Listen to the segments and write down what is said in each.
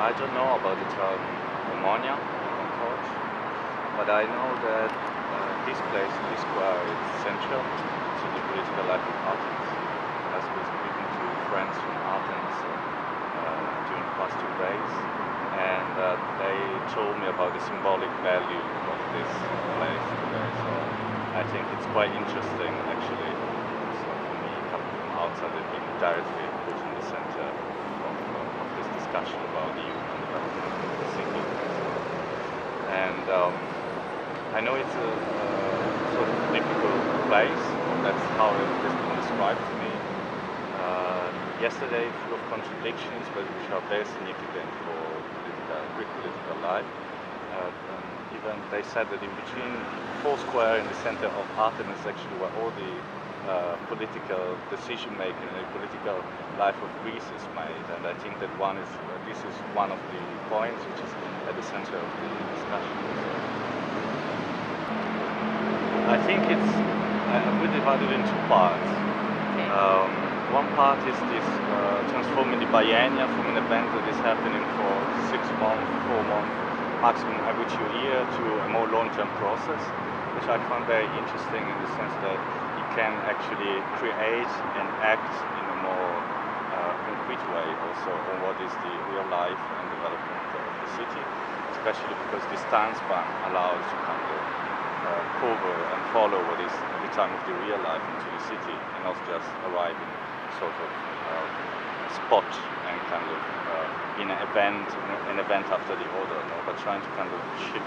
I don't know about the term Omonoia, coach, but I know that this place, this square, is central to the political life of Athens. I've been speaking to friends from Athens during the past 2 days, and they told me about the symbolic value of this place today. So I think it's quite interesting, actually, so for me, coming from outside and being directly put in the center of this discussion about the youth and development of the city. And I know it's a sort of difficult place. That's how it has been described to me. Yesterday, full of contradictions, but which are very significant for Greek political life. Even they said that in between Four Square in the center of Athens is actually where all the political decision making and the political life of Greece is made. And I think that this is one of the points which is at the center of the discussion. I think I would divide it in two parts. One part is this transforming the Biennale from an event that is happening for 6 months, 4 months, maximum every 2 years, to a more long-term process, which I find very interesting in the sense that it can actually create and act in a more concrete way also on what is the real life and development of the city, especially because this time span allows you kind of cover and follow what is the time of the real life into the city, and not just arriving sort of spot and kind of in an event after the other, no? But trying to kind of shift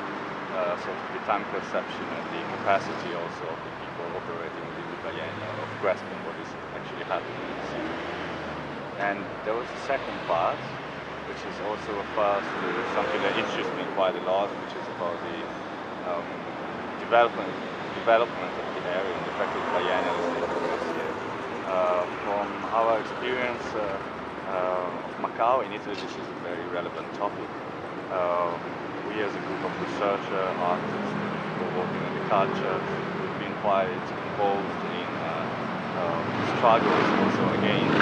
sort of the time perception and the capacity also of the people operating within the Biennale of grasping what is actually happening in the city. And there was a second part, which is also refers to something that interests me quite a lot, which is about the development of the area and the fact that Biennale is taking place here. From our experience of Macau in Italy, this is a very relevant topic. We as a group of researchers, artists, people working in the culture, we've been quite involved in struggles also against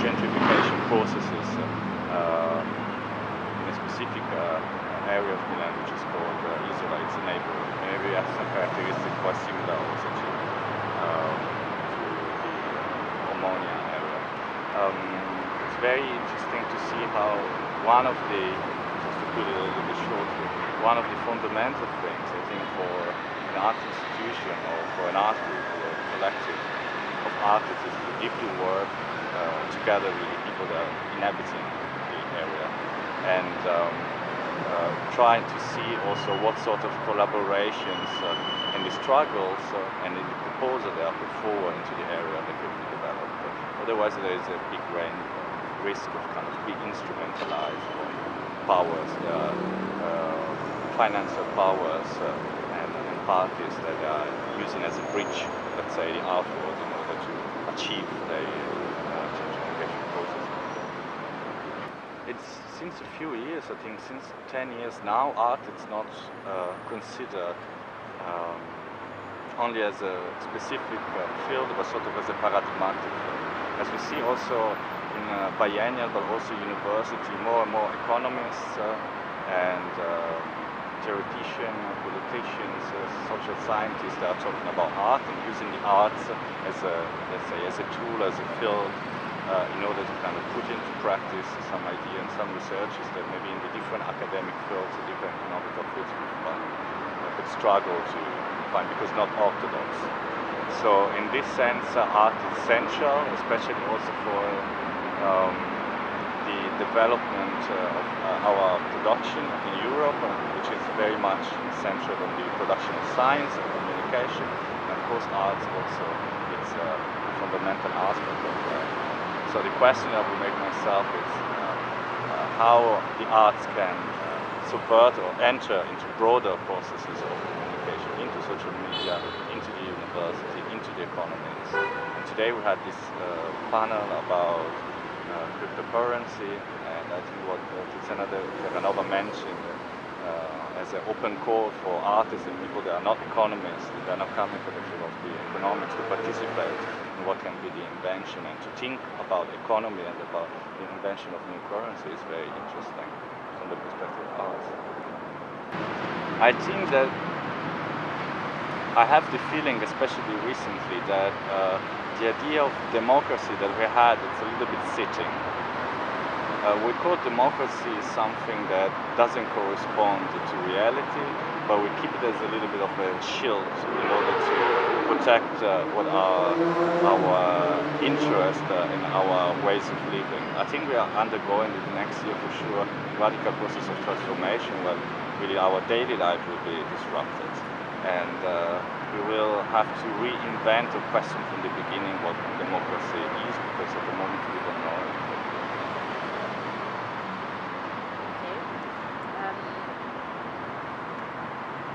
gentrification processes in a specific area of Milan, which is called Isola. It's a neighborhood. Maybe it has some characteristics quite similar also to the Omonoia area. It's very interesting to see how one of the, just to put it a little bit shortly, one of the fundamental things I think for an art institution or for an art group or a collective of artists is to give the work together with the people that are inhabiting the area, and trying to see also what sort of collaborations in the struggles and in the proposal they are put forward into the area that could be developed. Otherwise there is a big risk of kind of being instrumentalized by powers, financial powers and parties that are using as a bridge, let's say, the art world in order to achieve the gentrification process. It's since a few years, I think since 10 years now, art is not considered only as a specific field, but sort of as a paradigmatic field. As we see also in Biennale, but also university, more and more economists and theoreticians, politicians, social scientists that are talking about art and using the arts as a, let's say, as a tool, as a field, in order to kind of put into practice some idea and some researches that maybe in the different academic fields, the different economical fields could struggle to find, because not orthodox. So in this sense, art is essential, especially also for the development of our production in Europe, which is very much centered on the production of science and communication. And of course, art also is a fundamental aspect of that. So the question I will make myself is how the arts can subvert or enter into broader processes of communication, into social media, into the university, into the economies. And today we had this panel about cryptocurrency, and I think what Tiziana Terranova mentioned as an open call for artists and people that are not economists, that are not coming from the field of the economics, to participate in what can be the invention, and to think about economy and about the invention of new currency is very interesting. So from the perspective of art. I think that I have the feeling, especially recently, that the idea of democracy that we had, it's a little bit sitting. We call democracy something that doesn't correspond to reality, but we keep it as a little bit of a shield in order to protect what are our interests and our ways of living. I think we are undergoing in the next year for sure a radical process of transformation where really our daily life will be disrupted. And we will have to reinvent or question from the beginning what democracy is, because at the moment we don't know it.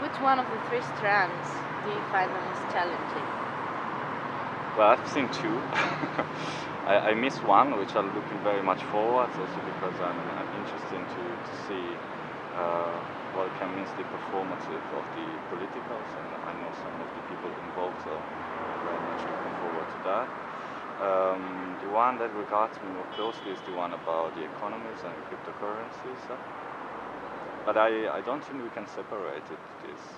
Which one of the three strands do you find the most challenging? Well, I've seen two. I miss one, which I'm looking very much forward, also because I'm interested to see what can mean the performative of the politicals, and I know some of the people involved, so I'm very much looking forward to that. The one that regards me more closely is the one about the economies and cryptocurrencies. But I don't think we can separate it.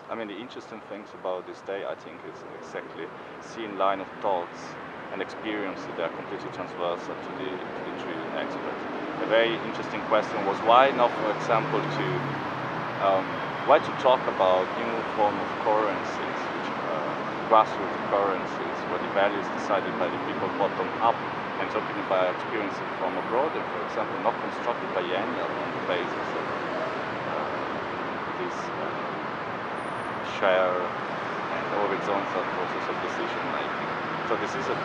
I mean, the interesting things about this day, I think, is exactly seeing line of thoughts and experiences that are completely transversal to the three experts. A very interesting question was why not, for example, why to talk about new form of currencies, which grassroot currencies, where the value is decided by the people bottom up, and talking about experiences from abroad, and for example, not constructed biennial on the basis of this share and horizontal process of decision making. So this is a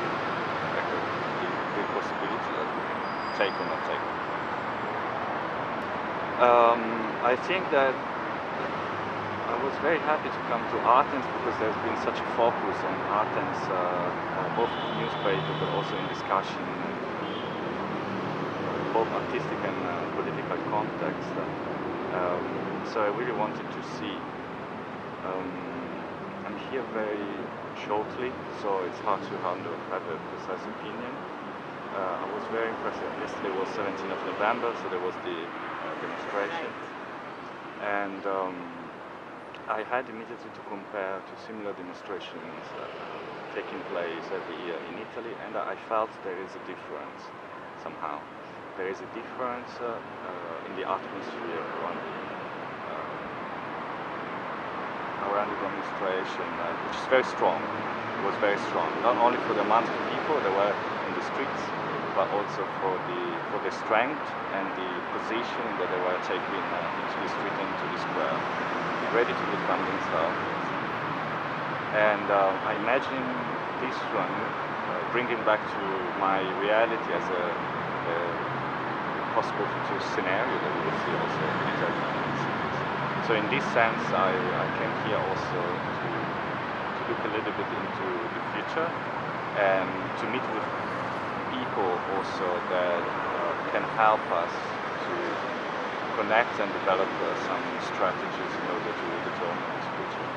big possibility that we can take or not take. I think that I was very happy to come to Athens because there's been such a focus on Athens, both in newspaper but also in discussion, both artistic and political context. So I really wanted to see. I'm here very shortly, so it's hard to have a precise opinion. I was very impressed. Yesterday was 17th of November, so there was the demonstration. And I had immediately to compare to similar demonstrations taking place every year in Italy, and I felt there is a difference somehow. There is a difference in the atmosphere around the demonstration, which is very strong. It was very strong, not only for the amount of people that were in the streets, but also for the strength and the position that they were taking into the street and into the square, ready to defend themselves. And I imagine this one bringing back to my reality as a possible future scenario that we will see also in Italian cities. So in this sense, I came here also to look a little bit into the future and to meet with people also that can help us to connect and develop some strategies in order to determine this future.